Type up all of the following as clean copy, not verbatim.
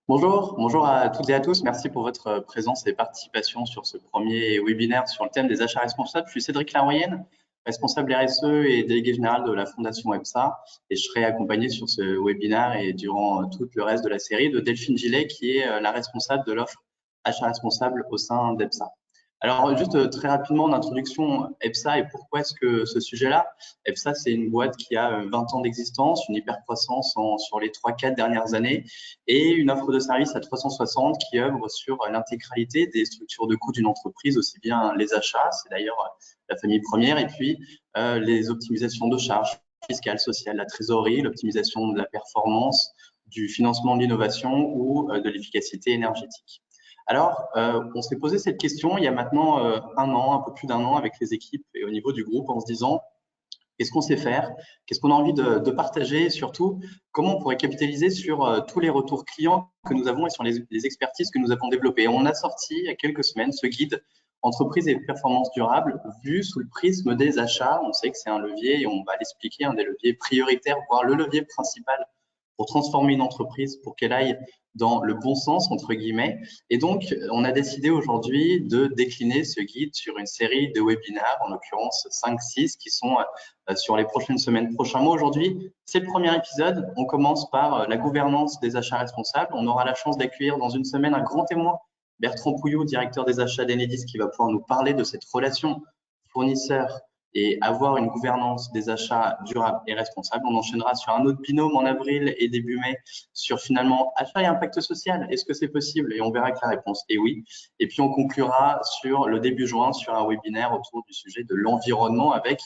Bonjour à toutes et à tous. Merci pour votre présence et participation sur ce premier webinaire sur le thème des achats responsables. Je suis Cédric Laroyenne, responsable RSE et délégué général de la Fondation EPSA, et je serai accompagné sur ce webinaire et durant tout le reste de la série de Delphine Gillet, qui est la responsable de l'offre achats responsables au sein d'EPSA. Alors, juste très rapidement en introduction, EPSA et pourquoi est-ce que ce sujet-là? EPSA, c'est une boîte qui a 20 ans d'existence, une hyper-croissance sur les 3-4 dernières années et une offre de service à 360 qui œuvre sur l'intégralité des structures de coûts d'une entreprise, aussi bien les achats, c'est d'ailleurs la famille première, et puis les optimisations de charges fiscales, sociales, la trésorerie, l'optimisation de la performance, du financement de l'innovation ou de l'efficacité énergétique. Alors, on s'est posé cette question il y a maintenant un peu plus d'un an avec les équipes et au niveau du groupe en se disant qu'est-ce qu'on sait faire, qu'est-ce qu'on a envie de partager et surtout comment on pourrait capitaliser sur tous les retours clients que nous avons et sur les expertises que nous avons développées. On a sorti il y a quelques semaines ce guide entreprise et performance durable vu sous le prisme des achats. On sait que c'est un levier et on va l'expliquer, un des leviers prioritaires, voire le levier principal pour transformer une entreprise, pour qu'elle aille dans le bon sens, entre guillemets. Et donc, on a décidé aujourd'hui de décliner ce guide sur une série de webinaires, en l'occurrence 5-6, qui sont sur les prochaines semaines. Prochain mot aujourd'hui, c'est le premier épisode. On commence par la gouvernance des achats responsables. On aura la chance d'accueillir dans une semaine un grand témoin, Bertrand Pouillot, directeur des achats d'Enedis, qui va pouvoir nous parler de cette relation fournisseur et avoir une gouvernance des achats durables et responsables. On enchaînera sur un autre binôme en avril et début mai sur finalement achat et impact social. Est-ce que c'est possible? Et on verra que la réponse est oui. Et puis on conclura sur le début juin sur un webinaire autour du sujet de l'environnement avec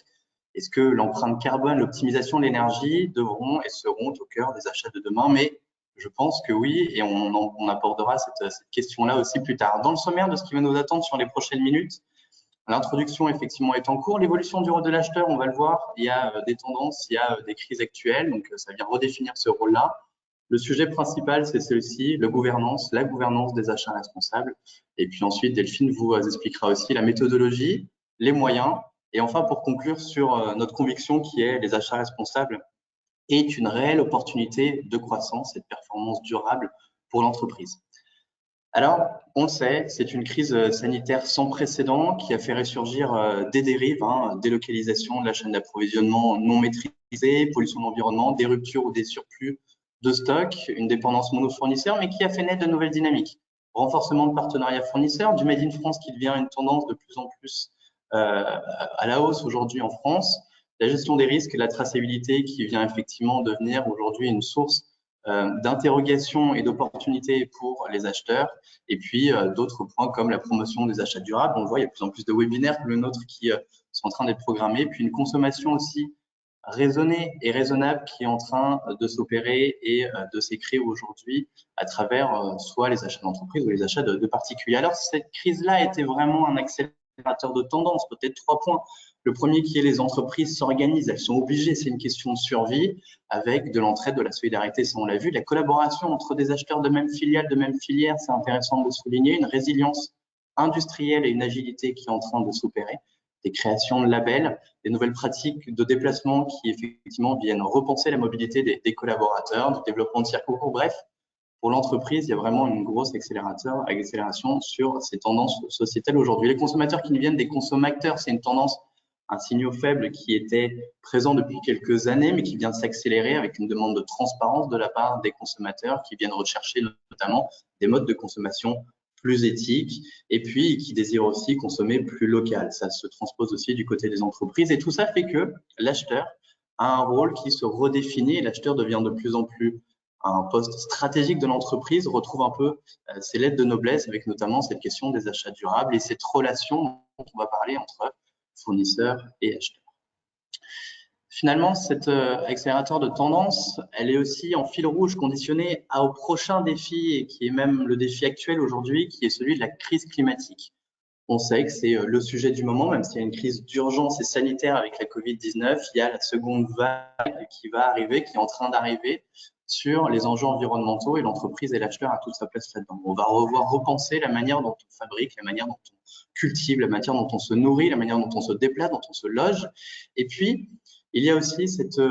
est-ce que l'empreinte carbone, l'optimisation de l'énergie devront et seront au cœur des achats de demain? Mais je pense que oui, et on abordera cette question-là aussi plus tard. Dans le sommaire de ce qui va nous attendre sur les prochaines minutes, l'introduction, effectivement, est en cours. L'évolution du rôle de l'acheteur, on va le voir, il y a des tendances, il y a des crises actuelles, donc ça vient redéfinir ce rôle-là. Le sujet principal, c'est celui-ci, la gouvernance des achats responsables. Et puis ensuite, Delphine vous expliquera aussi la méthodologie, les moyens. Et enfin, pour conclure sur notre conviction qui est les achats responsables est une réelle opportunité de croissance et de performance durable pour l'entreprise. Alors, on le sait, c'est une crise sanitaire sans précédent qui a fait ressurgir des dérives, délocalisation de la chaîne d'approvisionnement non maîtrisée, pollution de l'environnement, des ruptures ou des surplus de stock, une dépendance monofournisseur, mais qui a fait naître de nouvelles dynamiques. Renforcement de partenariats fournisseurs, du Made in France qui devient une tendance de plus en plus à la hausse aujourd'hui en France, la gestion des risques, la traçabilité qui vient effectivement devenir aujourd'hui une source d'interrogation et d'opportunités pour les acheteurs, et puis d'autres points comme la promotion des achats durables. On le voit, il y a de plus en plus de webinaires que le nôtre qui sont en train d'être programmés, puis une consommation aussi raisonnée et raisonnable qui est en train de s'opérer et de s'écrire aujourd'hui à travers soit les achats d'entreprise ou les achats de particuliers. Alors, cette crise-là a été vraiment un accélérateur de tendance, peut-être 3 points. Le premier qui est les entreprises s'organisent, elles sont obligées, c'est une question de survie, avec de l'entraide, de la solidarité, ça on l'a vu, la collaboration entre des acheteurs de même filiale, de même filière, c'est intéressant de le souligner, une résilience industrielle et une agilité qui est en train de s'opérer, des créations de labels, des nouvelles pratiques de déplacement qui effectivement viennent repenser la mobilité des collaborateurs, du développement de circuits courts, bref. Pour l'entreprise, il y a vraiment une grosse accélération sur ces tendances sociétales aujourd'hui. Les consommateurs qui viennent des consommateurs, c'est une tendance, un signal faible qui était présent depuis quelques années, mais qui vient de s'accélérer avec une demande de transparence de la part des consommateurs qui viennent rechercher notamment des modes de consommation plus éthiques et puis qui désirent aussi consommer plus local. Ça se transpose aussi du côté des entreprises et tout ça fait que l'acheteur a un rôle qui se redéfinit et l'acheteur devient de plus en plus un poste stratégique de l'entreprise, retrouve un peu ses lettres de noblesse avec notamment cette question des achats durables et cette relation dont on va parler entre fournisseurs et acheteurs. Finalement, cet accélérateur de tendance, elle est aussi en fil rouge conditionné au prochain défi, et qui est même le défi actuel aujourd'hui, qui est celui de la crise climatique. On sait que c'est le sujet du moment, même s'il y a une crise d'urgence et sanitaire avec la Covid-19, il y a la seconde vague qui va arriver, qui est en train d'arriver sur les enjeux environnementaux et l'entreprise et l'acheteur a toute sa place là-dedans. On va repenser la manière dont on fabrique, la manière dont on cultive, la manière dont on se nourrit, la manière dont on se déplace, dont on se loge. Et puis, Il y a aussi cette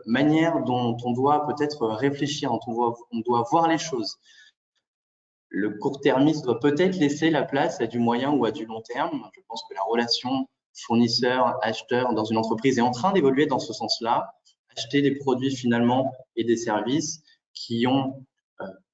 manière dont on doit peut-être réfléchir, dont on doit voir les choses. Le court-termisme doit peut-être laisser la place à du moyen ou à du long terme. Je pense que la relation fournisseur-acheteur dans une entreprise est en train d'évoluer dans ce sens-là. Acheter des produits finalement et des services qui ont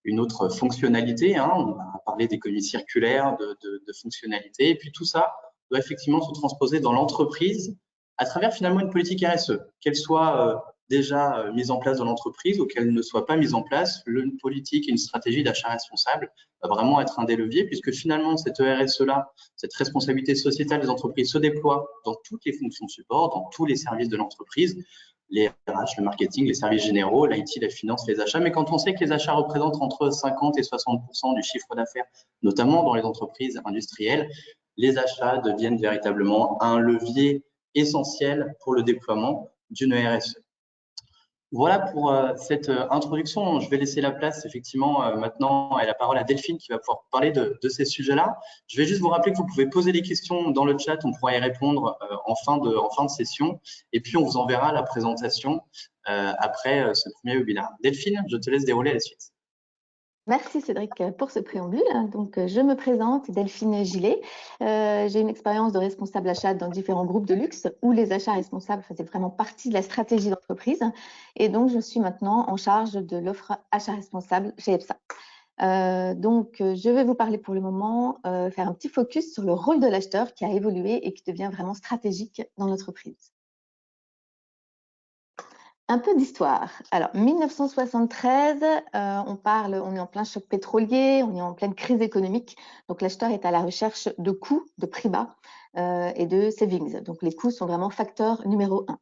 une autre fonctionnalité. Hein. On a parlé d'économie circulaire, de fonctionnalité. Et puis tout ça doit effectivement se transposer dans l'entreprise à travers finalement une politique RSE, qu'elle soit déjà mise en place dans l'entreprise ou qu'elle ne soit pas mise en place. Une politique et une stratégie d'achat responsable va vraiment être un des leviers, puisque finalement cette RSE-là, cette responsabilité sociétale des entreprises se déploie dans toutes les fonctions de support, dans tous les services de l'entreprise, les RH, le marketing, les services généraux, l'IT, la finance, les achats. Mais quand on sait que les achats représentent entre 50 et 60% du chiffre d'affaires, notamment dans les entreprises industrielles, les achats deviennent véritablement un levier essentiel pour le déploiement d'une RSE. Voilà pour cette introduction. Je vais laisser la place effectivement maintenant et la parole à Delphine qui va pouvoir parler de ces sujets-là. Je vais juste vous rappeler que vous pouvez poser des questions dans le chat, on pourra y répondre en fin de session. Et puis on vous enverra la présentation après ce premier webinaire. Delphine, je te laisse dérouler la suite. Merci Cédric pour ce préambule. Donc, je me présente, Delphine Gillet. J'ai une expérience de responsable achat dans différents groupes de luxe où les achats responsables faisaient vraiment partie de la stratégie d'entreprise. Et donc, je suis maintenant en charge de l'offre achat responsable chez EPSA. Je vais vous parler pour le moment, faire un petit focus sur le rôle de l'acheteur qui a évolué et qui devient vraiment stratégique dans l'entreprise. Un peu d'histoire. Alors, 1973, on est en plein choc pétrolier, on est en pleine crise économique. Donc, l'acheteur est à la recherche de coûts, de prix bas et de savings. Donc, les coûts sont vraiment facteur numéro 1.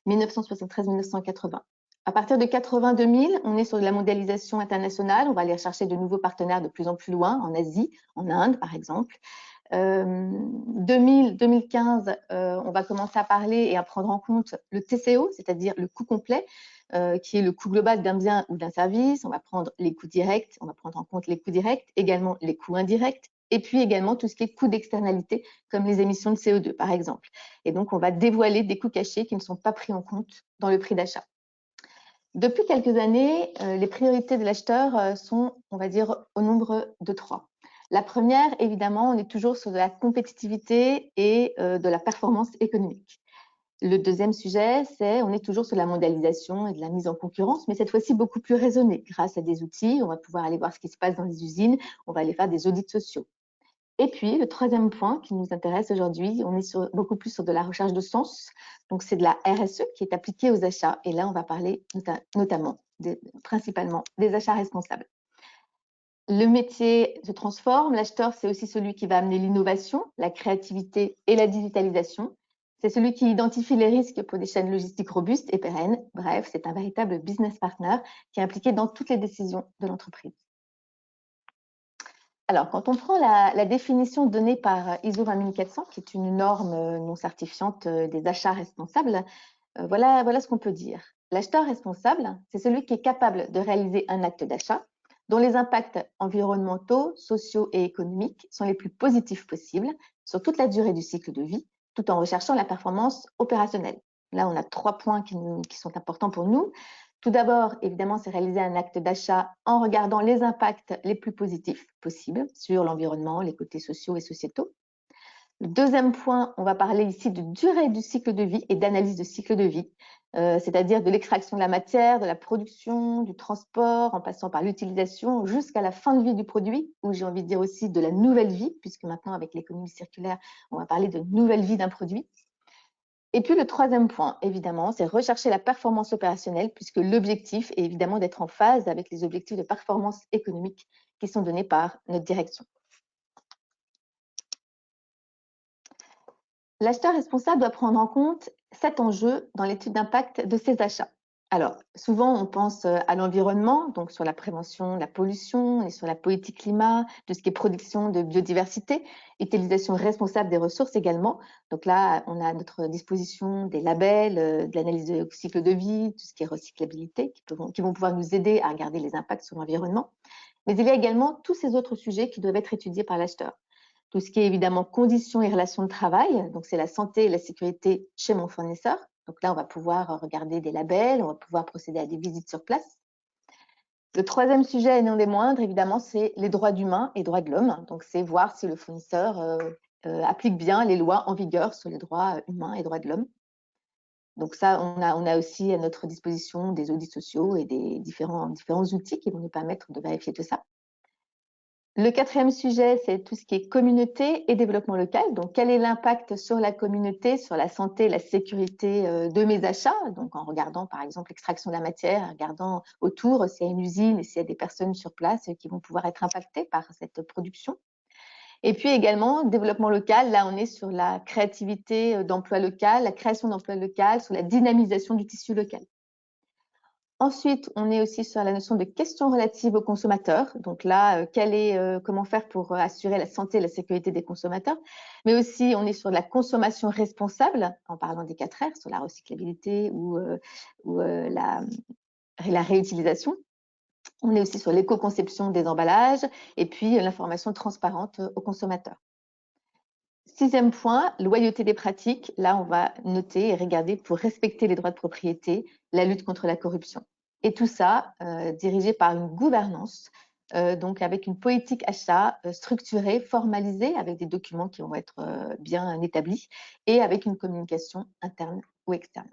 1973-1980. À partir de 80-2000, on est sur de la mondialisation internationale. On va aller chercher de nouveaux partenaires de plus en plus loin, en Asie, en Inde, par exemple. 2000-2015, on va commencer à parler et à prendre en compte le TCO, c'est-à-dire le coût complet, qui est le coût global d'un bien ou d'un service. On va prendre les coûts directs, on va prendre en compte les coûts directs, également les coûts indirects, et puis également tout ce qui est coûts d'externalité, comme les émissions de CO2, par exemple. Et donc, on va dévoiler des coûts cachés qui ne sont pas pris en compte dans le prix d'achat. Depuis quelques années, les priorités de l'acheteur sont, on va dire, au nombre de 3. La première, évidemment, on est toujours sur de la compétitivité et de la performance économique. Le deuxième sujet, on est toujours sur la mondialisation et de la mise en concurrence, mais cette fois-ci beaucoup plus raisonnée. Grâce à des outils, on va pouvoir aller voir ce qui se passe dans les usines, on va aller faire des audits sociaux. Et puis, le troisième point qui nous intéresse aujourd'hui, on est beaucoup plus sur de la recherche de sens. Donc, c'est de la RSE qui est appliquée aux achats. Et là, on va parler principalement des achats responsables. Le métier se transforme. L'acheteur, c'est aussi celui qui va amener l'innovation, la créativité et la digitalisation. C'est celui qui identifie les risques pour des chaînes logistiques robustes et pérennes. Bref, c'est un véritable business partner qui est impliqué dans toutes les décisions de l'entreprise. Alors, quand on prend la définition donnée par ISO 20400, qui est une norme non certifiante des achats responsables, voilà ce qu'on peut dire. L'acheteur responsable, c'est celui qui est capable de réaliser un acte d'achat dont les impacts environnementaux, sociaux et économiques sont les plus positifs possibles sur toute la durée du cycle de vie, tout en recherchant la performance opérationnelle. Là, on a 3 points qui sont importants pour nous. Tout d'abord, évidemment, c'est réaliser un acte d'achat en regardant les impacts les plus positifs possibles sur l'environnement, les côtés sociaux et sociétaux. Le deuxième point, on va parler ici de durée du cycle de vie et d'analyse de cycle de vie, c'est-à-dire de l'extraction de la matière, de la production, du transport, en passant par l'utilisation jusqu'à la fin de vie du produit, ou j'ai envie de dire aussi de la nouvelle vie, puisque maintenant, avec l'économie circulaire, on va parler de nouvelle vie d'un produit. Et puis le troisième point, évidemment, c'est rechercher la performance opérationnelle, puisque l'objectif est évidemment d'être en phase avec les objectifs de performance économique qui sont donnés par notre direction. L'acheteur responsable doit prendre en compte 7 enjeux dans l'étude d'impact de ses achats. Alors, souvent, on pense à l'environnement, donc sur la prévention de la pollution, et sur la politique climat, tout ce qui est production de biodiversité, utilisation responsable des ressources également. Donc là, on a à notre disposition des labels, de l'analyse de cycle de vie, tout ce qui est recyclabilité, qui vont pouvoir nous aider à regarder les impacts sur l'environnement. Mais il y a également tous ces autres sujets qui doivent être étudiés par l'acheteur. Tout ce qui est évidemment conditions et relations de travail, donc c'est la santé et la sécurité chez mon fournisseur, Donc là, on va pouvoir regarder des labels, on va pouvoir procéder à des visites sur place. Le troisième sujet, et non des moindres, évidemment, c'est les droits humains et droits de l'homme. Donc, c'est voir si le fournisseur applique bien les lois en vigueur sur les droits humains et droits de l'homme. Donc ça, on a aussi à notre disposition des audits sociaux et des différents outils qui vont nous permettre de vérifier tout ça. Le quatrième sujet, c'est tout ce qui est communauté et développement local. Donc, quel est l'impact sur la communauté, sur la santé, la sécurité de mes achats? Donc, en regardant, par exemple, l'extraction de la matière, en regardant autour s'il y a une usine et s'il y a des personnes sur place qui vont pouvoir être impactées par cette production. Et puis également, développement local, là, on est sur la créativité d'emplois locaux, la création d'emplois locaux, sur la dynamisation du tissu local. Ensuite, on est aussi sur la notion de questions relatives aux consommateurs. Donc là, comment faire pour assurer la santé et la sécurité des consommateurs. Mais aussi, on est sur la consommation responsable, en parlant des 4 R, sur la recyclabilité ou la réutilisation. On est aussi sur l'éco-conception des emballages et puis l'information transparente aux consommateurs. Sixième point, loyauté des pratiques. Là, on va noter et regarder pour respecter les droits de propriété, la lutte contre la corruption. Et tout ça dirigé par une gouvernance, donc avec une politique achat structurée, formalisée, avec des documents qui vont être bien établis et avec une communication interne ou externe.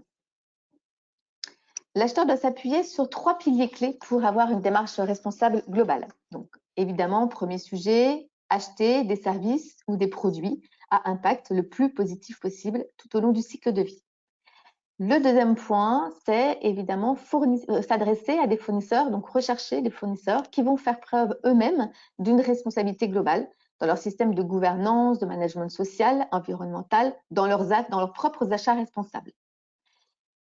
L'acheteur doit s'appuyer sur 3 piliers clés pour avoir une démarche responsable globale. Donc, évidemment, premier sujet, acheter des services ou des produits à impact le plus positif possible tout au long du cycle de vie. Le deuxième point, c'est évidemment s'adresser à des fournisseurs, donc rechercher des fournisseurs qui vont faire preuve eux-mêmes d'une responsabilité globale dans leur système de gouvernance, de management social, environnemental, dans leurs propres achats responsables.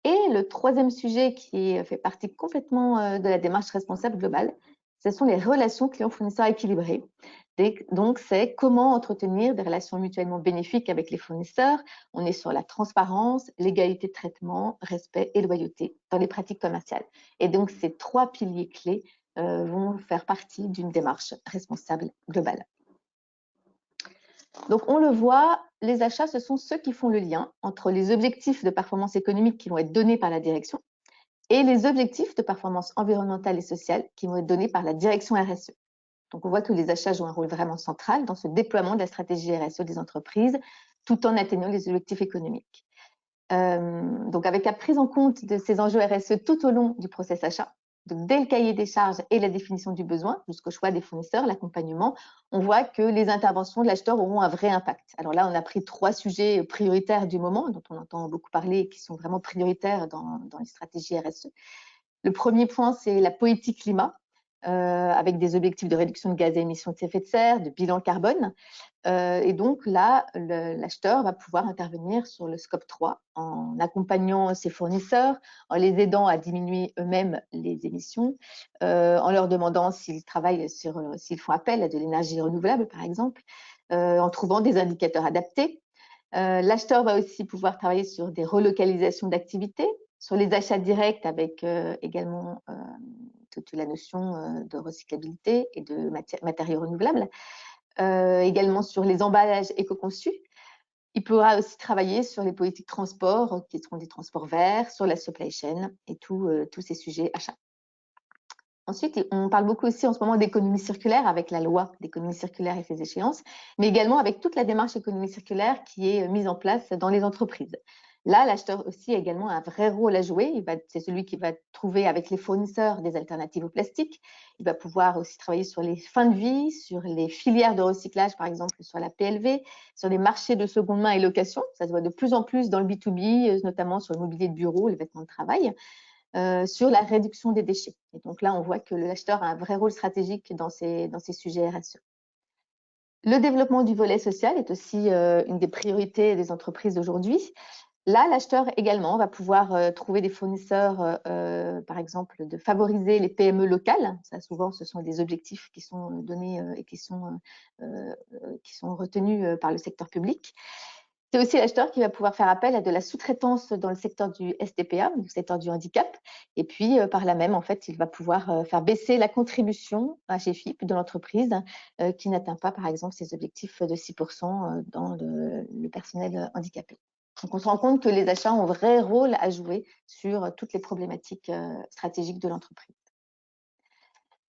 Et le troisième sujet qui fait partie complètement de la démarche responsable globale, ce sont les relations clients-fournisseurs équilibrées. Donc, c'est comment entretenir des relations mutuellement bénéfiques avec les fournisseurs. On est sur la transparence, l'égalité de traitement, respect et loyauté dans les pratiques commerciales. Et donc, ces 3 piliers clés vont faire partie d'une démarche responsable globale. Donc, on le voit, les achats, ce sont ceux qui font le lien entre les objectifs de performance économique qui vont être donnés par la direction et les objectifs de performance environnementale et sociale qui vont être donnés par la direction RSE. Donc, on voit que les achats jouent un rôle vraiment central dans ce déploiement de la stratégie RSE des entreprises, tout en atteignant les objectifs économiques. Donc, avec la prise en compte de ces enjeux RSE tout au long du process achat, donc dès le cahier des charges et la définition du besoin, jusqu'au choix des fournisseurs, l'accompagnement, on voit que les interventions de l'acheteur auront un vrai impact. Alors là, on a pris 3 sujets prioritaires du moment, dont on entend beaucoup parler et qui sont vraiment prioritaires dans les stratégies RSE. Le premier point, c'est la politique climat, avec des objectifs de réduction de gaz à émissions de effet de serre, de bilan carbone. Et donc là, l'acheteur va pouvoir intervenir sur le scope 3 en accompagnant ses fournisseurs, en les aidant à diminuer eux-mêmes les émissions, en leur demandant s'ils font appel à de l'énergie renouvelable, par exemple, en trouvant des indicateurs adaptés. L'acheteur va aussi pouvoir travailler sur des relocalisations d'activités, sur les achats directs avec également toute la notion de recyclabilité et de matériaux renouvelables. Également sur les emballages éco-conçus. Il pourra aussi travailler sur les politiques de transport, qui seront des transports verts, sur la supply chain et tous ces sujets achats. Ensuite, on parle beaucoup aussi en ce moment d'économie circulaire avec la loi d'économie circulaire et ses échéances, mais également avec toute la démarche économie circulaire qui est mise en place dans les entreprises. Là, l'acheteur aussi a également un vrai rôle à jouer. C'est celui qui va trouver avec les fournisseurs des alternatives au plastique. Il va pouvoir aussi travailler sur les fins de vie, sur les filières de recyclage, par exemple sur la PLV, sur les marchés de seconde main et location. Ça se voit de plus en plus dans le B2B, notamment sur le mobilier de bureau, les vêtements de travail. Sur la réduction des déchets. Et donc là, on voit que l'acheteur a un vrai rôle stratégique dans ces sujets RSE. Le développement du volet social est aussi une des priorités des entreprises d'aujourd'hui. Là, l'acheteur également va pouvoir trouver des fournisseurs, par exemple, de favoriser les PME locales. Ça, souvent, ce sont des objectifs qui sont donnés et qui sont retenus par le secteur public. C'est aussi l'acheteur qui va pouvoir faire appel à de la sous-traitance dans le secteur du STPA, le secteur du handicap. Et puis, par là même, en fait, il va pouvoir faire baisser la contribution à GFIP de l'entreprise qui n'atteint pas, par exemple, ses objectifs de 6% dans le personnel handicapé. Donc, on se rend compte que les achats ont un vrai rôle à jouer sur toutes les problématiques stratégiques de l'entreprise.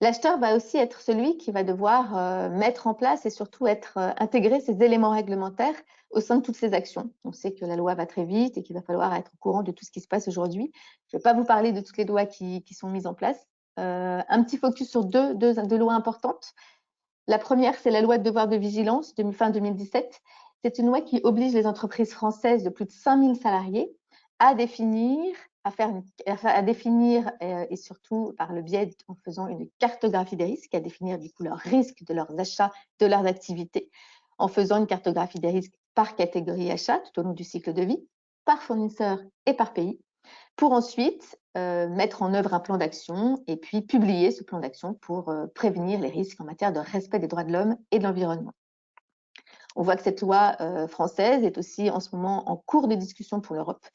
L'acheteur va aussi être celui qui va devoir mettre en place et surtout intégrer ces éléments réglementaires au sein de toutes ces actions. On sait que la loi va très vite et qu'il va falloir être au courant de tout ce qui se passe aujourd'hui. Je ne vais pas vous parler de toutes les lois qui sont mises en place. Un petit focus sur deux lois importantes. La première, c'est la loi de devoir de vigilance de fin 2017. C'est une loi qui oblige les entreprises françaises de plus de 5000 salariés à définir, et surtout par le biais en faisant une cartographie des risques, à définir du coup leurs risques de leurs achats, de leurs activités, en faisant une cartographie des risques par catégorie achat tout au long du cycle de vie, par fournisseur et par pays, pour ensuite mettre en œuvre un plan d'action et puis publier ce plan d'action pour prévenir les risques en matière de respect des droits de l'homme et de l'environnement. On voit que cette loi française est aussi en ce moment en cours de discussion pour l'Europe.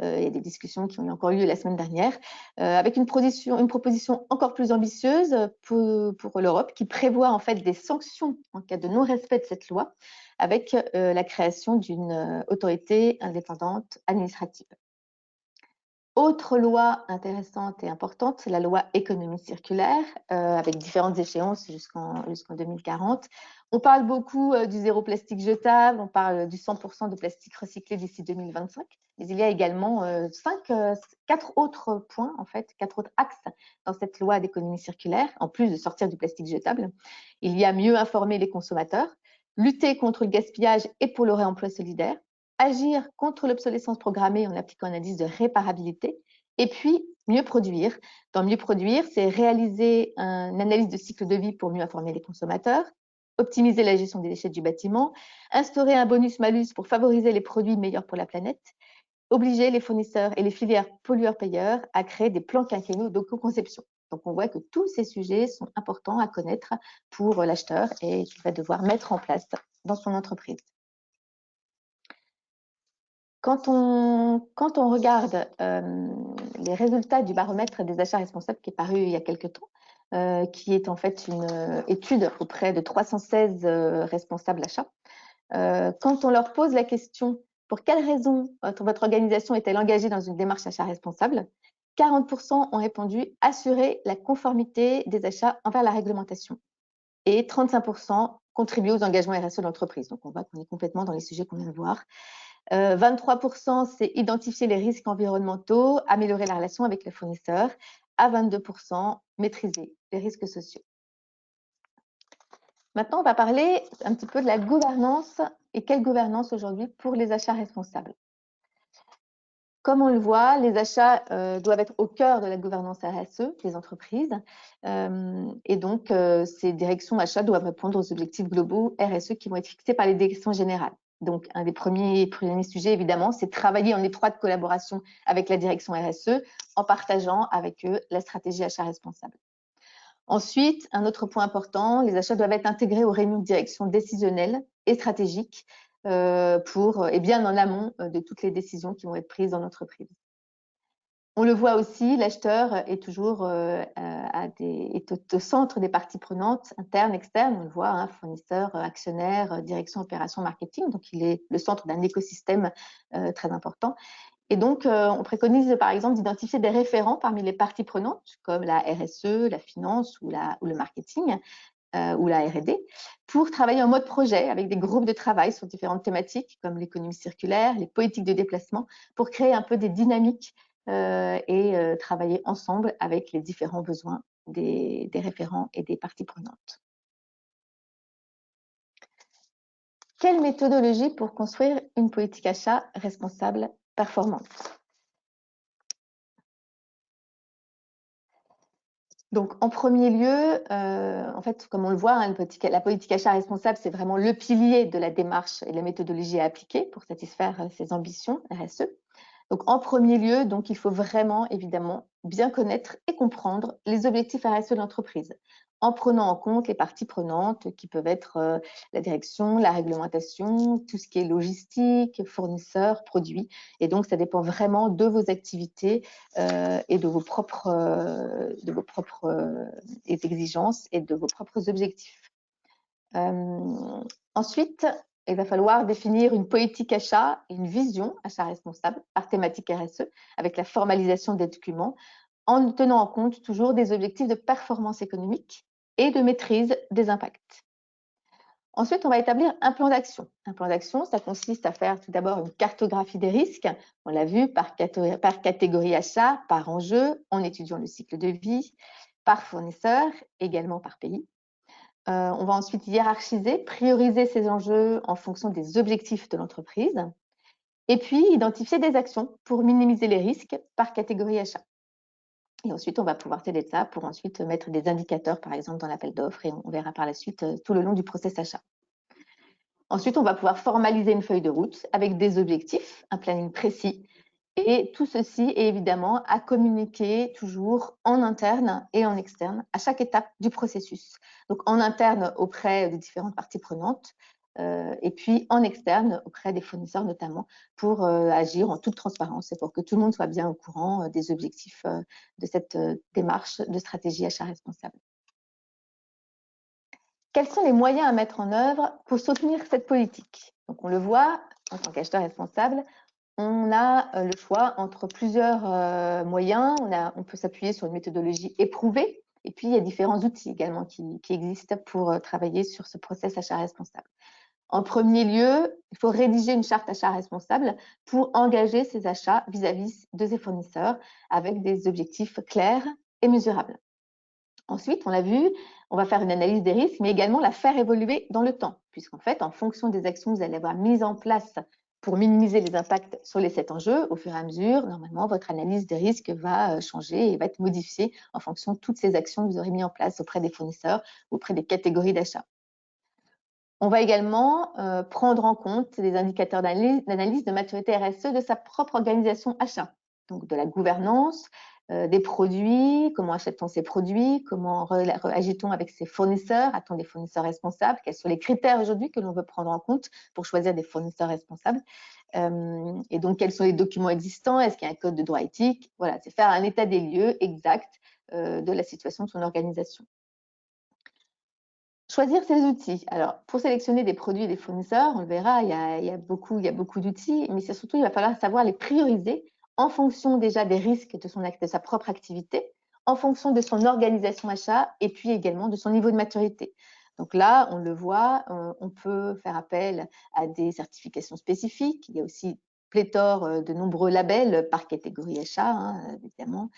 Il y a des discussions qui ont encore eu lieu la semaine dernière, avec une proposition encore plus ambitieuse pour l'Europe qui prévoit en fait des sanctions en cas de non-respect de cette loi, avec la création d'une autorité indépendante administrative. Autre loi intéressante et importante, c'est la loi économie circulaire, avec différentes échéances jusqu'en 2040. On parle beaucoup du zéro plastique jetable, on parle du 100% de plastique recyclé d'ici 2025, mais il y a également 4 autres points, en fait, 4 autres axes dans cette loi d'économie circulaire, en plus de sortir du plastique jetable. Il y a mieux informer les consommateurs, lutter contre le gaspillage et pour le réemploi solidaire, agir contre l'obsolescence programmée en appliquant un indice de réparabilité, et puis mieux produire. Dans mieux produire, c'est réaliser une analyse de cycle de vie pour mieux informer les consommateurs, optimiser la gestion des déchets du bâtiment, instaurer un bonus-malus pour favoriser les produits meilleurs pour la planète, obliger les fournisseurs et les filières pollueurs-payeurs à créer des plans quinquennaux d'éco-conception. Donc, on voit que tous ces sujets sont importants à connaître pour l'acheteur et qu'il va devoir mettre en place dans son entreprise. Quand on regarde les résultats du baromètre des achats responsables qui est paru il y a quelques temps, qui est en fait une étude auprès de 316 responsables achats, quand on leur pose la question « Pour quelles raisons votre organisation est-elle engagée dans une démarche achat responsable ?», 40% ont répondu « Assurer la conformité des achats envers la réglementation » et 35% contribuer aux engagements RSE de l'entreprise. Donc, on voit qu'on est complètement dans les sujets qu'on vient de voir. 23%, c'est identifier les risques environnementaux, améliorer la relation avec les fournisseurs. À 22%, maîtriser les risques sociaux. Maintenant, on va parler un petit peu de la gouvernance et quelle gouvernance aujourd'hui pour les achats responsables. Comme on le voit, les achats doivent être au cœur de la gouvernance RSE des entreprises et donc ces directions achats doivent répondre aux objectifs globaux RSE qui vont être fixés par les directions générales. Donc, un des premiers sujets, évidemment, c'est de travailler en étroite collaboration avec la direction RSE en partageant avec eux la stratégie achat responsable. Ensuite, un autre point important, les achats doivent être intégrés aux réunions de direction décisionnelles et stratégiques et bien en amont de toutes les décisions qui vont être prises dans l'entreprise. On le voit aussi, l'acheteur est toujours est au centre des parties prenantes, internes, externes. On le voit, hein, fournisseur, actionnaire, direction, opération, marketing. Donc, il est le centre d'un écosystème très important. Et donc, on préconise par exemple d'identifier des référents parmi les parties prenantes, comme la RSE, la finance ou le marketing ou la R&D, pour travailler en mode projet avec des groupes de travail sur différentes thématiques comme l'économie circulaire, les politiques de déplacement, pour créer un peu des dynamiques et travailler ensemble avec les différents besoins des référents et des parties prenantes. Quelle méthodologie pour construire une politique achat responsable performante? Donc, en premier lieu, en fait, comme on le voit, hein, la politique achat responsable, c'est vraiment le pilier de la démarche et de la méthodologie à appliquer pour satisfaire ses ambitions RSE. Donc, en premier lieu, donc, il faut vraiment, évidemment, bien connaître et comprendre les objectifs RSE de l'entreprise, en prenant en compte les parties prenantes qui peuvent être la direction, la réglementation, tout ce qui est logistique, fournisseurs, produits. Et donc, ça dépend vraiment de vos activités et de vos propres exigences et de vos propres objectifs. Ensuite, il va falloir définir une politique achat et une vision achat responsable par thématique RSE avec la formalisation des documents en tenant en compte toujours des objectifs de performance économique et de maîtrise des impacts. Ensuite, on va établir un plan d'action. Un plan d'action, ça consiste à faire tout d'abord une cartographie des risques. On l'a vu par catégorie achat, par enjeu, en étudiant le cycle de vie, par fournisseur, également par pays. On va ensuite hiérarchiser, prioriser ces enjeux en fonction des objectifs de l'entreprise. Et puis, identifier des actions pour minimiser les risques par catégorie achat. Et ensuite, on va pouvoir t'aider de ça pour ensuite mettre des indicateurs, par exemple, dans l'appel d'offres, et on verra par la suite tout le long du process achat. Ensuite, on va pouvoir formaliser une feuille de route avec des objectifs, un planning précis. Et tout ceci est évidemment à communiquer toujours en interne et en externe à chaque étape du processus. Donc en interne auprès des différentes parties prenantes et puis en externe auprès des fournisseurs notamment pour agir en toute transparence et pour que tout le monde soit bien au courant des objectifs de cette démarche de stratégie achat responsable. Quels sont les moyens à mettre en œuvre pour soutenir cette politique? Donc on le voit, en tant qu'acheteur responsable, on a le choix entre plusieurs moyens. On peut s'appuyer sur une méthodologie éprouvée et puis il y a différents outils également qui existent pour travailler sur ce process achat responsable. En premier lieu, il faut rédiger une charte achat responsable pour engager ses achats vis-à-vis de ses fournisseurs avec des objectifs clairs et mesurables. Ensuite, on l'a vu, on va faire une analyse des risques, mais également la faire évoluer dans le temps, puisqu'en fait, en fonction des actions que vous allez avoir mises en place pour minimiser les impacts sur les 7 enjeux, au fur et à mesure, normalement, votre analyse des risques va changer et va être modifiée en fonction de toutes ces actions que vous aurez mises en place auprès des fournisseurs, auprès des catégories d'achat. On va également prendre en compte des indicateurs d'analyse de maturité RSE de sa propre organisation achat, donc de la gouvernance, des produits, comment achète-t-on ces produits, comment agit-on avec ses fournisseurs, a-t-on des fournisseurs responsables, quels sont les critères aujourd'hui que l'on veut prendre en compte pour choisir des fournisseurs responsables, et donc quels sont les documents existants, est-ce qu'il y a un code de droit éthique, voilà, c'est faire un état des lieux exact de la situation de son organisation. Choisir ses outils. Alors, pour sélectionner des produits et des fournisseurs, on le verra, il y a beaucoup d'outils, mais c'est surtout, il va falloir savoir les prioriser en fonction déjà des risques de sa propre activité, en fonction de son organisation achat et puis également de son niveau de maturité. Donc là, on le voit, on peut faire appel à des certifications spécifiques. Il y a aussi pléthore de nombreux labels par catégorie achat, hein, évidemment.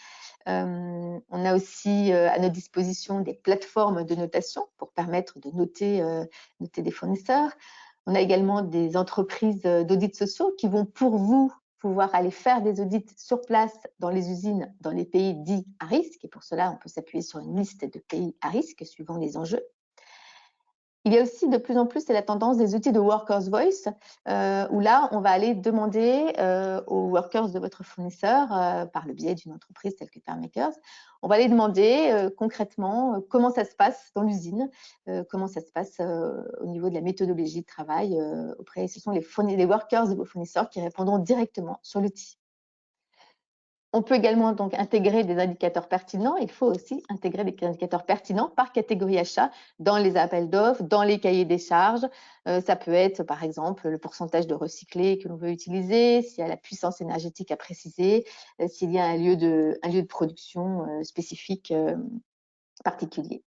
On a aussi à notre disposition des plateformes de notation pour permettre de noter des fournisseurs. On a également des entreprises d'audits sociaux qui vont pour vous pouvoir aller faire des audits sur place dans les usines, dans les pays dits à risque. Et pour cela, on peut s'appuyer sur une liste de pays à risque suivant les enjeux. Il y a aussi de plus en plus, c'est la tendance des outils de Workers Voice, où là, on va aller demander aux workers de votre fournisseur, par le biais d'une entreprise telle que Pairmakers, on va aller demander concrètement comment ça se passe dans l'usine, comment ça se passe au niveau de la méthodologie de travail auprès. Ce sont les workers de vos fournisseurs qui répondront directement sur l'outil. On peut également donc intégrer des indicateurs pertinents. Il faut aussi intégrer des indicateurs pertinents par catégorie achat dans les appels d'offres, dans les cahiers des charges. Ça peut être par exemple le pourcentage de recyclé que l'on veut utiliser, s'il y a la puissance énergétique à préciser, s'il y a un lieu de production spécifique particulier.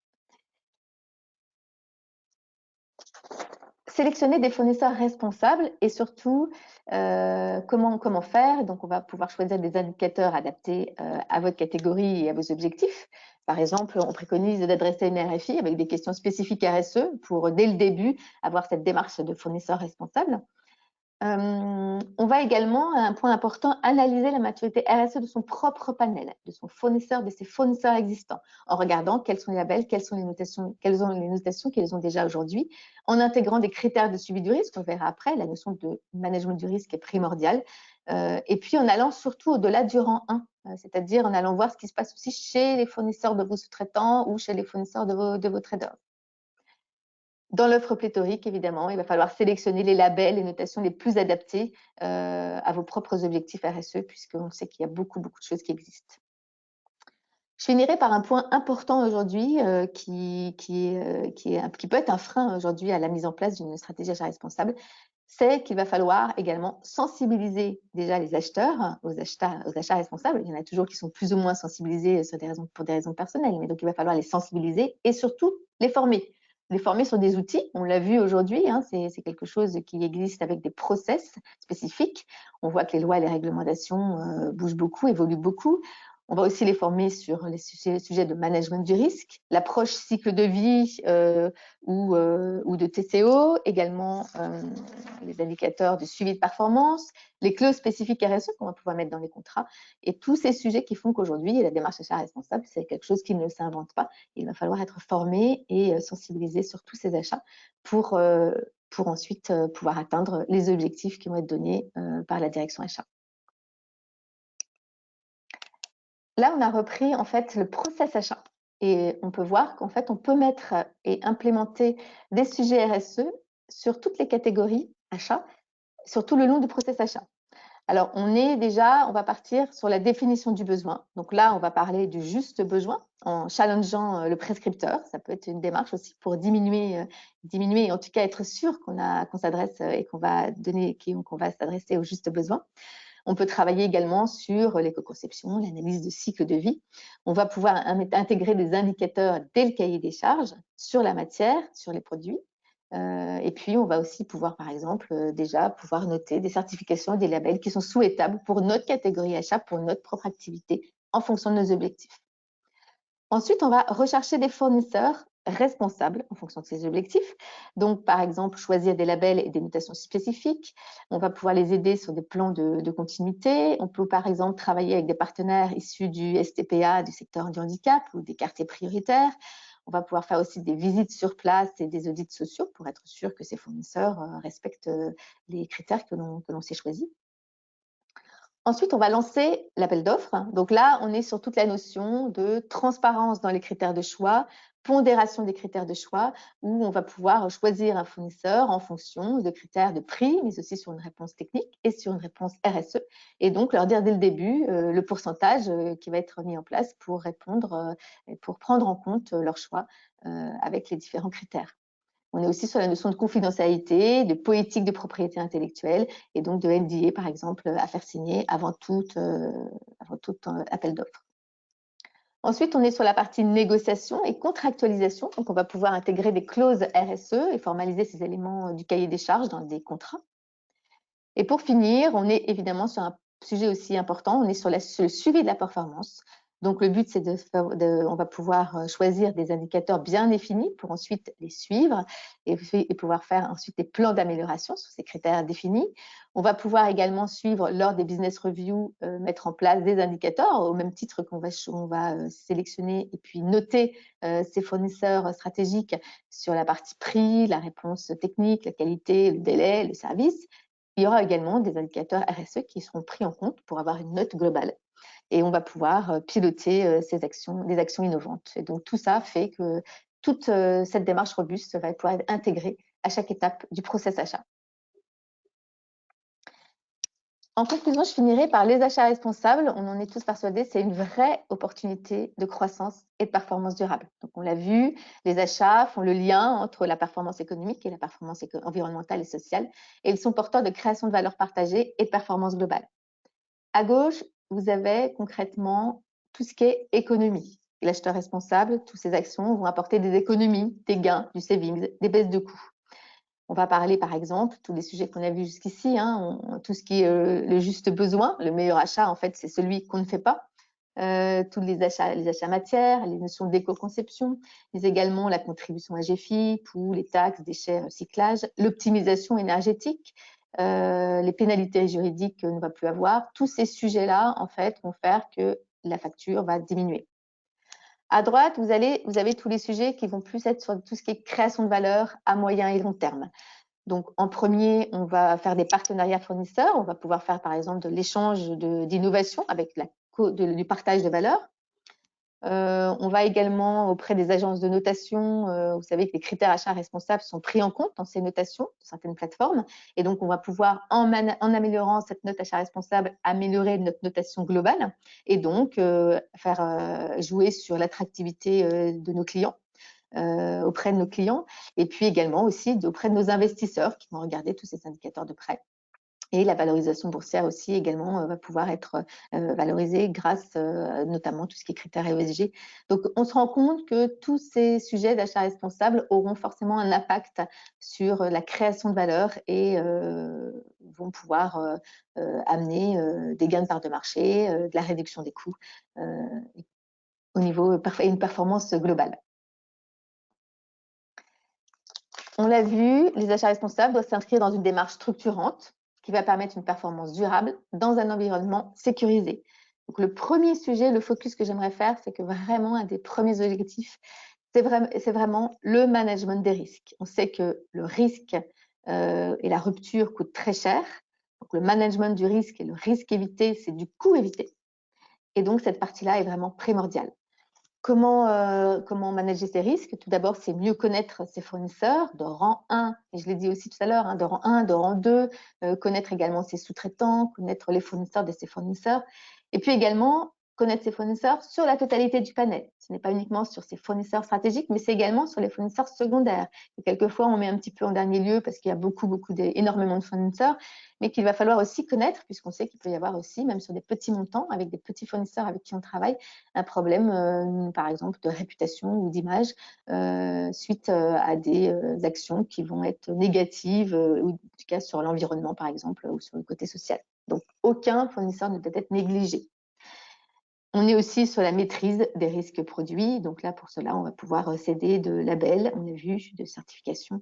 Sélectionner des fournisseurs responsables et surtout comment faire. Donc, on va pouvoir choisir des indicateurs adaptés à votre catégorie et à vos objectifs. Par exemple, on préconise d'adresser une RFI avec des questions spécifiques RSE pour, dès le début, avoir cette démarche de fournisseur responsable. On va également, un point important, analyser la maturité RSE de son propre panel, de son fournisseur, de ses fournisseurs existants, en regardant quels sont les labels, quelles sont les notations qu'ils ont déjà aujourd'hui, en intégrant des critères de suivi du risque, on verra après, la notion de management du risque est primordiale, et puis en allant surtout au-delà du rang 1, c'est-à-dire en allant voir ce qui se passe aussi chez les fournisseurs de vos sous-traitants ou chez les fournisseurs de vos traders. Dans l'offre pléthorique, évidemment, il va falloir sélectionner les labels, les notations les plus adaptées à vos propres objectifs RSE, puisqu'on sait qu'il y a beaucoup de choses qui existent. Je finirai par un point important aujourd'hui qui peut être un frein aujourd'hui à la mise en place d'une stratégie achat responsable, c'est qu'il va falloir également sensibiliser déjà les acheteurs aux achats responsables. Il y en a toujours qui sont plus ou moins sensibilisés pour des raisons personnelles, mais donc il va falloir les sensibiliser et surtout les former. Les former sur des outils, on l'a vu aujourd'hui, hein, c'est quelque chose qui existe avec des process spécifiques. On voit que les lois et les réglementations bougent beaucoup, évoluent beaucoup. On va aussi les former sur les sujets de management du risque, l'approche cycle de vie ou de TCO, également les indicateurs de suivi de performance, les clauses spécifiques RSE qu'on va pouvoir mettre dans les contrats, et tous ces sujets qui font qu'aujourd'hui, la démarche achat responsable, c'est quelque chose qui ne s'invente pas. Il va falloir être formé et sensibilisé sur tous ces achats pour ensuite pouvoir atteindre les objectifs qui vont être donnés par la direction achat. Là, on a repris en fait le process achat et on peut voir qu'en fait, on peut mettre et implémenter des sujets RSE sur toutes les catégories achats, sur tout le long du process achat. Alors, on va partir sur la définition du besoin. Donc là, on va parler du juste besoin en challengeant le prescripteur. Ça peut être une démarche aussi pour diminuer et en tout cas être sûr qu'on s'adresse et qu'on va s'adresser au juste besoin. On peut travailler également sur l'éco-conception, l'analyse de cycle de vie. On va pouvoir intégrer des indicateurs dès le cahier des charges sur la matière, sur les produits. Et puis, on va aussi pouvoir, par exemple, déjà pouvoir noter des certifications et des labels qui sont souhaitables pour notre catégorie achat, pour notre propre activité, en fonction de nos objectifs. Ensuite, on va rechercher des fournisseurs responsables en fonction de ces objectifs. Donc, par exemple, choisir des labels et des notations spécifiques. On va pouvoir les aider sur des plans de continuité. On peut, par exemple, travailler avec des partenaires issus du STPA, du secteur du handicap ou des quartiers prioritaires. On va pouvoir faire aussi des visites sur place et des audits sociaux pour être sûr que ces fournisseurs respectent les critères que l'on s'est choisis. Ensuite, on va lancer l'appel d'offres. Donc là, on est sur toute la notion de transparence dans les critères de choix, pondération des critères de choix, où on va pouvoir choisir un fournisseur en fonction de critères de prix, mais aussi sur une réponse technique et sur une réponse RSE. Et donc, leur dire dès le début le pourcentage qui va être mis en place pour pour prendre en compte leur choix avec les différents critères. On est aussi sur la notion de confidentialité, de politique de propriété intellectuelle et donc de NDA, par exemple, à faire signer avant tout appel d'offres. Ensuite, on est sur la partie négociation et contractualisation. Donc, on va pouvoir intégrer des clauses RSE et formaliser ces éléments du cahier des charges dans des contrats. Et pour finir, on est évidemment sur un sujet aussi important, on est sur le suivi de la performance. Donc, le but, c'est on va pouvoir choisir des indicateurs bien définis pour ensuite les suivre et pouvoir faire ensuite des plans d'amélioration sur ces critères définis. On va pouvoir également suivre lors des business reviews, mettre en place des indicateurs au même titre qu'on va sélectionner et puis noter ces fournisseurs stratégiques sur la partie prix, la réponse technique, la qualité, le délai, le service. Il y aura également des indicateurs RSE qui seront pris en compte pour avoir une note globale. Et on va pouvoir piloter des actions innovantes. Et donc, tout ça fait que toute cette démarche robuste va pouvoir être intégrée à chaque étape du process achat. En conclusion, je finirai par les achats responsables. On en est tous persuadés, c'est une vraie opportunité de croissance et de performance durable. Donc, on l'a vu, les achats font le lien entre la performance économique et la performance environnementale et sociale. Et ils sont porteurs de création de valeur partagée et de performance globale. À gauche, vous avez concrètement tout ce qui est économie. L'acheteur responsable, toutes ces actions vont apporter des économies, des gains, du savings, des baisses de coûts. On va parler, par exemple, tous les sujets qu'on a vus jusqu'ici, hein, tout ce qui est le juste besoin. Le meilleur achat, en fait, c'est celui qu'on ne fait pas. Tous les achats matières, les notions d'éco-conception, mais également la contribution à GFIP ou les taxes, déchets, recyclage, l'optimisation énergétique, les pénalités juridiques qu'on ne va plus avoir. Tous ces sujets-là, en fait, vont faire que la facture va diminuer. À droite, vous avez tous les sujets qui vont plus être sur tout ce qui est création de valeur à moyen et long terme. Donc, en premier, on va faire des partenariats fournisseurs. On va pouvoir faire, par exemple, de l'échange d'innovation avec du partage de valeur. On va également auprès des agences de notation. Vous savez que les critères achats responsables sont pris en compte dans ces notations de certaines plateformes. Et donc, on va pouvoir, en améliorant cette note achat responsable, améliorer notre notation globale et donc faire jouer sur l'attractivité de nos clients. Auprès de nos clients et puis également aussi auprès de nos investisseurs qui vont regarder tous ces indicateurs de près. Et la valorisation boursière aussi également va pouvoir être valorisée grâce notamment à tout ce qui est critères ESG. Donc, on se rend compte que tous ces sujets d'achat responsable auront forcément un impact sur la création de valeur et vont pouvoir amener des gains de part de marché, de la réduction des coûts au niveau et une performance globale. On l'a vu, les achats responsables doivent s'inscrire dans une démarche structurante qui va permettre une performance durable dans un environnement sécurisé. Donc, le premier sujet, le focus que j'aimerais faire, c'est que vraiment un des premiers objectifs, c'est vraiment le management des risques. On sait que le risque et la rupture coûtent très cher. Donc, le management du risque et le risque évité, c'est du coût évité. Et donc, cette partie-là est vraiment primordiale. Comment manager ces risques? Tout d'abord, c'est mieux connaître ses fournisseurs de rang 1, et je l'ai dit aussi tout à l'heure, de rang 1, de rang 2, connaître également ses sous-traitants, connaître les fournisseurs de ses fournisseurs, et puis également connaître ses fournisseurs sur la totalité du panel. Ce n'est pas uniquement sur ses fournisseurs stratégiques, mais c'est également sur les fournisseurs secondaires. Et quelquefois, on met un petit peu en dernier lieu parce qu'il y a énormément de fournisseurs, mais qu'il va falloir aussi connaître, puisqu'on sait qu'il peut y avoir aussi, même sur des petits montants, avec des petits fournisseurs avec qui on travaille, un problème, par exemple, de réputation ou d'image suite à des actions qui vont être négatives, ou en tout cas sur l'environnement, par exemple, ou sur le côté social. Donc, aucun fournisseur ne peut être négligé. On est aussi sur la maîtrise des risques produits. Donc là, pour cela, on va pouvoir s'aider de labels, on a vu, de certification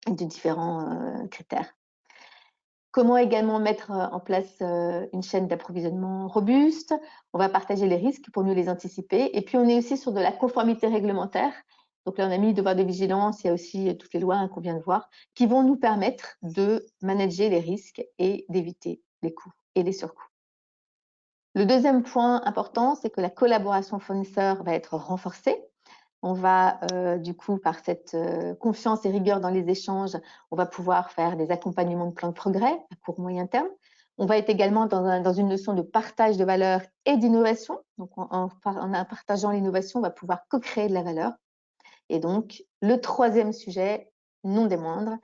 et de différents critères. Comment également mettre en place une chaîne d'approvisionnement robuste? On va partager les risques pour mieux les anticiper. Et puis, on est aussi sur de la conformité réglementaire. Donc là, on a mis devoir de vigilance, il y a aussi toutes les lois qu'on vient de voir, qui vont nous permettre de manager les risques et d'éviter les coûts et les surcoûts. Le deuxième point important, c'est que la collaboration fournisseur va être renforcée. On va, du coup, par cette confiance et rigueur dans les échanges, on va pouvoir faire des accompagnements de plans de progrès à court moyen terme. On va être également dans une notion de partage de valeur et d'innovation. Donc, en partageant l'innovation, on va pouvoir co-créer de la valeur. Et donc, le troisième sujet, non des moindres,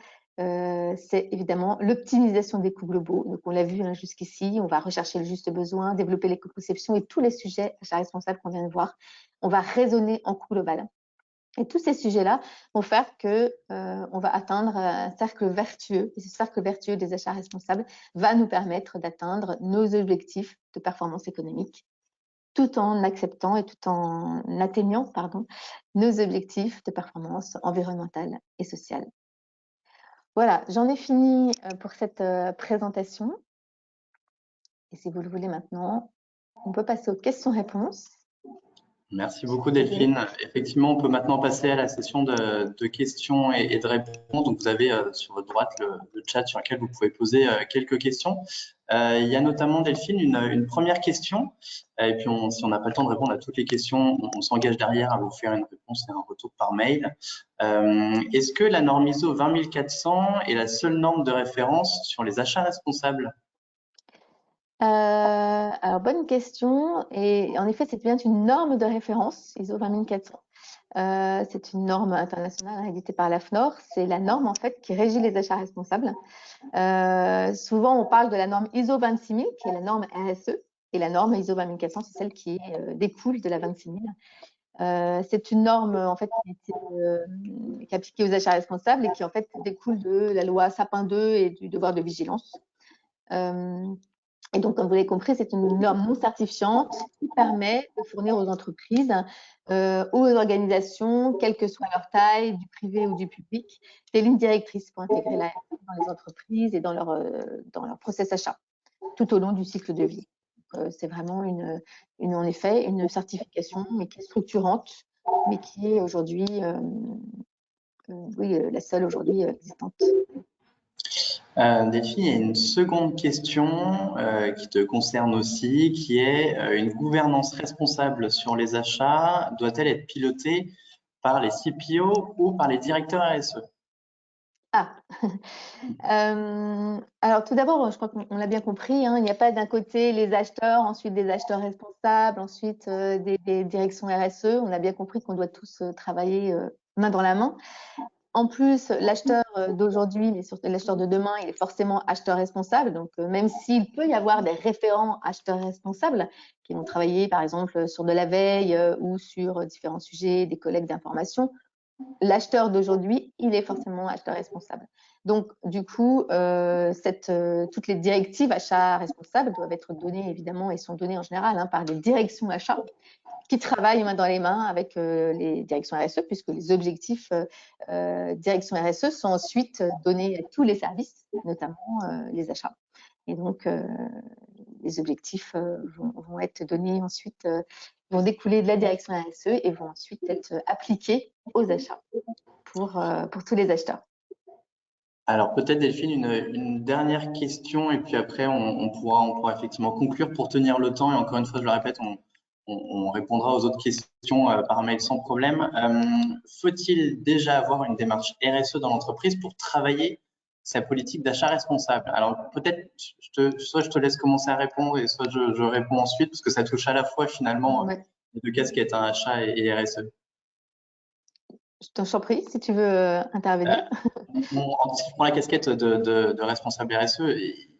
c'est évidemment l'optimisation des coûts globaux. Donc, on l'a vu jusqu'ici, on va rechercher le juste besoin, développer l'éco-conception et tous les sujets achats responsables qu'on vient de voir. On va raisonner en coût global. Et tous ces sujets-là vont faire que on va atteindre un cercle vertueux. Et ce cercle vertueux des achats responsables va nous permettre d'atteindre nos objectifs de performance économique, tout en acceptant et tout en atteignant nos objectifs de performance environnementale et sociale. Voilà, j'en ai fini pour cette présentation. Et si vous le voulez maintenant, on peut passer aux questions-réponses. Merci beaucoup Delphine. Effectivement, on peut maintenant passer à la session de questions et de réponses. Donc, vous avez sur votre droite le chat sur lequel vous pouvez poser quelques questions. Il y a notamment, Delphine, une première question. Et puis, si on n'a pas le temps de répondre à toutes les questions, on s'engage derrière à vous faire une réponse et un retour par mail. Est-ce que la norme ISO 20400 est la seule norme de référence sur les achats responsables? Alors, bonne question. Et en effet, c'est bien une norme de référence, ISO 20400. C'est une norme internationale éditée par l'AFNOR. C'est la norme en fait qui régit les achats responsables. Souvent, on parle de la norme ISO 26000, qui est la norme RSE, et la norme ISO 20400, c'est celle qui découle de la 26000. C'est une norme en fait qui est appliquée aux achats responsables et qui en fait découle de la loi Sapin 2 et du devoir de vigilance. Et donc, comme vous l'avez compris, c'est une norme non certifiante qui permet de fournir aux entreprises, aux organisations, quelle que soit leur taille, du privé ou du public, des lignes directrices pour intégrer la RSE dans les entreprises et dans leur process achat, tout au long du cycle de vie. C'est vraiment en effet une certification, mais qui est structurante, mais qui est aujourd'hui, la seule aujourd'hui existante. Delphine, il y a une seconde question qui te concerne aussi, qui est une gouvernance responsable sur les achats doit-elle être pilotée par les CPO ou par les directeurs RSE? Ah, alors tout d'abord, je crois qu'on l'a bien compris, hein, il n'y a pas d'un côté les acheteurs, ensuite des acheteurs responsables, ensuite des directions RSE. On a bien compris qu'on doit tous travailler main dans la main. En plus, l'acheteur d'aujourd'hui, mais surtout l'acheteur de demain, il est forcément acheteur responsable. Donc, même s'il peut y avoir des référents acheteurs responsables qui vont travailler, par exemple, sur de la veille ou sur différents sujets, des collègues d'information, l'acheteur d'aujourd'hui, il est forcément acheteur responsable. Donc, du coup, toutes les directives achats responsables doivent être données, évidemment, et sont données en général par les directions achats qui travaillent main dans les mains avec les directions RSE, puisque les objectifs direction RSE sont ensuite donnés à tous les services, notamment les achats. Et donc, les objectifs vont être donnés ensuite, vont découler de la direction RSE et vont ensuite être appliqués aux achats pour tous les acheteurs. Alors peut-être Delphine, une dernière question et puis après on pourra effectivement conclure pour tenir le temps et encore une fois je le répète, on répondra aux autres questions par mail sans problème. Faut-il déjà avoir une démarche RSE dans l'entreprise pour travailler sa politique d'achat responsable? Alors peut-être soit je te laisse commencer à répondre et soit je réponds ensuite parce que ça touche à la fois finalement les deux casquettes, achat et RSE. Je t'en prie, si tu veux intervenir. Si je prends la casquette de responsable RSE,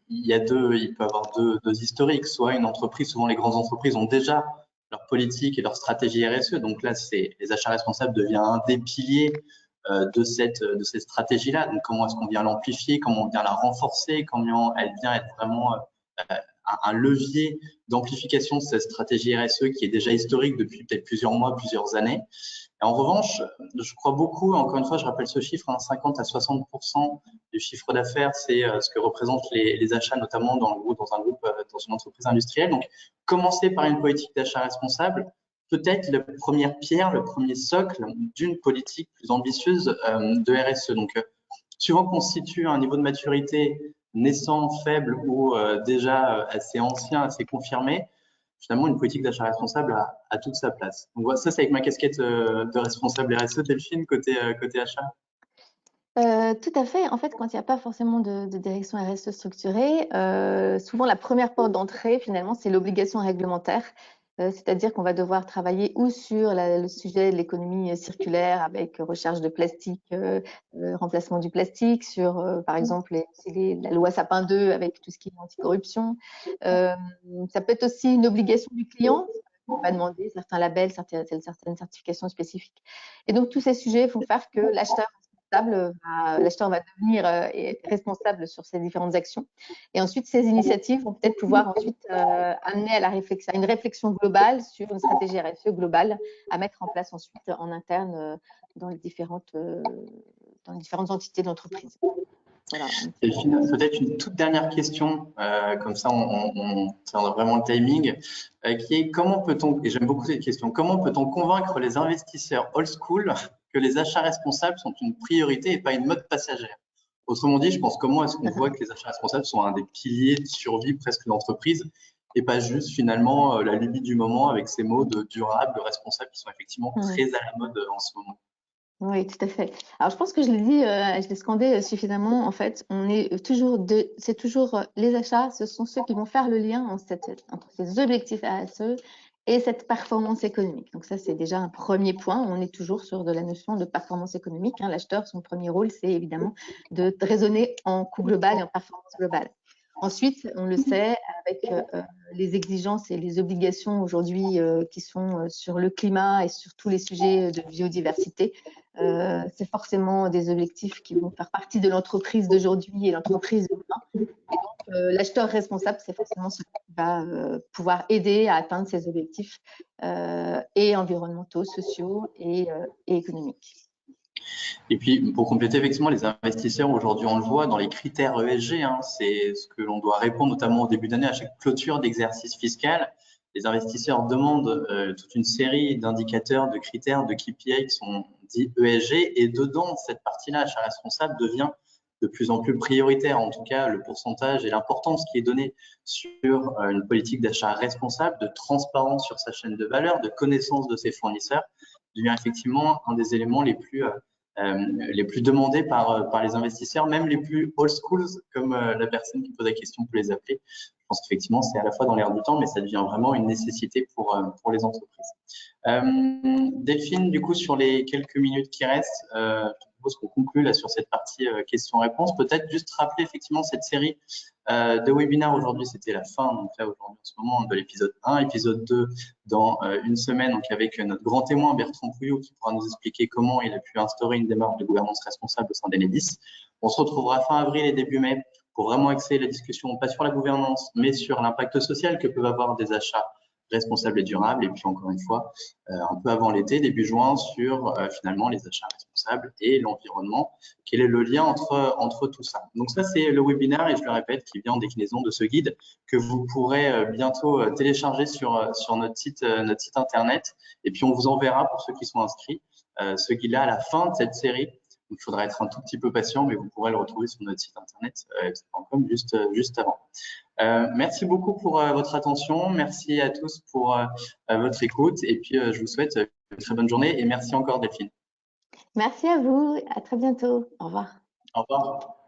il peut y avoir deux historiques. Soit une entreprise, souvent les grandes entreprises ont déjà leur politique et leur stratégie RSE. Donc là, les achats responsables devient un des piliers de cette stratégie-là. Donc comment est-ce qu'on vient l'amplifier, comment on vient la renforcer, comment elle vient être vraiment un levier d'amplification de cette stratégie RSE qui est déjà historique depuis peut-être plusieurs mois, plusieurs années. Et en revanche, je crois beaucoup, encore une fois, je rappelle ce chiffre, 50 à 60% du chiffre d'affaires, c'est ce que représentent les achats, notamment dans un groupe, dans une entreprise industrielle. Donc, commencer par une politique d'achat responsable, peut-être la première pierre, le premier socle d'une politique plus ambitieuse de RSE. Donc, suivant qu'on se situe à un niveau de maturité naissant, faible ou déjà assez ancien, assez confirmé, finalement, une politique d'achat responsable a toute sa place. Donc, voilà, ça, c'est avec ma casquette de responsable RSE, Delphine, côté achat. Tout à fait. En fait, quand il n'y a pas forcément de direction RSE structurée, souvent la première porte d'entrée, finalement, c'est l'obligation réglementaire. C'est-à-dire qu'on va devoir travailler ou sur le sujet de l'économie circulaire avec recherche de plastique, remplacement du plastique, sur, par exemple, la loi Sapin 2 avec tout ce qui est anticorruption. Ça peut être aussi une obligation du client. On va demander certains labels, certaines certifications spécifiques. Et donc, tous ces sujets vont faire que l'acheteur va devenir responsable sur ces différentes actions. Et ensuite, ces initiatives vont peut-être pouvoir ensuite amener à une réflexion globale sur une stratégie RSE globale à mettre en place ensuite en interne dans les différentes entités de l'entreprise. Voilà. Peut-être une toute dernière question, comme ça on tiendra vraiment le timing, qui est comment peut-on, et j'aime beaucoup cette question, comment peut-on convaincre les investisseurs old school que les achats responsables sont une priorité et pas une mode passagère? Autrement dit, je pense comment est-ce qu'on voit que les achats responsables sont un des piliers de survie presque de l'entreprise et pas juste finalement la lubie du moment avec ces mots de durable, de responsable qui sont effectivement très à la mode en ce moment. Oui, tout à fait. Alors, je pense que je l'ai dit, je l'ai scandé suffisamment. En fait, c'est toujours les achats, ce sont ceux qui vont faire le lien entre ces objectifs RSE et cette performance économique. Donc ça, c'est déjà un premier point. On est toujours sur de la notion de performance économique. L'acheteur, son premier rôle, c'est évidemment de raisonner en coût global et en performance globale. Ensuite, on le sait, avec les exigences et les obligations aujourd'hui qui sont sur le climat et sur tous les sujets de biodiversité, c'est forcément des objectifs qui vont faire partie de l'entreprise d'aujourd'hui et l'entreprise de demain. Et donc, l'acheteur responsable, c'est forcément celui qui va pouvoir aider à atteindre ces objectifs et environnementaux, sociaux et économiques. Et puis, pour compléter, effectivement, les investisseurs, aujourd'hui, on le voit dans les critères ESG, c'est ce que l'on doit répondre, notamment au début d'année, à chaque clôture d'exercice fiscal. Les investisseurs demandent toute une série d'indicateurs, de critères, de KPI qui sont dits ESG. Et dedans, cette partie-là, achat responsable, devient de plus en plus prioritaire, en tout cas le pourcentage et l'importance qui est donnée sur une politique d'achat responsable, de transparence sur sa chaîne de valeur, de connaissance de ses fournisseurs, devient effectivement un des éléments les plus demandés par les investisseurs, même les plus old schools, comme la personne qui pose la question peut les appeler. Je pense qu'effectivement, c'est à la fois dans l'air du temps, mais ça devient vraiment une nécessité pour les entreprises. Delphine, du coup, sur les quelques minutes qui restent, je propose qu'on conclue là sur cette partie questions-réponses. Peut-être juste rappeler effectivement cette série de webinaires aujourd'hui, c'était la fin, donc là aujourd'hui en ce moment, de l'épisode 1, épisode 2 dans une semaine, donc avec notre grand témoin Bertrand Pouillot qui pourra nous expliquer comment il a pu instaurer une démarche de gouvernance responsable au sein d'Enedis. On se retrouvera fin avril et début mai pour vraiment axer la discussion, pas sur la gouvernance, mais sur l'impact social que peuvent avoir des achats responsables et durables. Et puis encore une fois, un peu avant l'été, début juin, sur finalement les achats responsables et l'environnement. Quel est le lien entre tout ça? Donc ça, c'est le webinaire, et je le répète, qui vient en déclinaison de ce guide que vous pourrez bientôt télécharger sur notre site internet. Et puis on vous enverra, pour ceux qui sont inscrits, ce guide-là à la fin de cette série. Il faudra être un tout petit peu patient, mais vous pourrez le retrouver sur notre site internet websa.com juste avant. Merci beaucoup pour votre attention. Merci à tous pour votre écoute. Et puis, je vous souhaite une très bonne journée. Et merci encore, Delphine. Merci à vous. À très bientôt. Au revoir. Au revoir.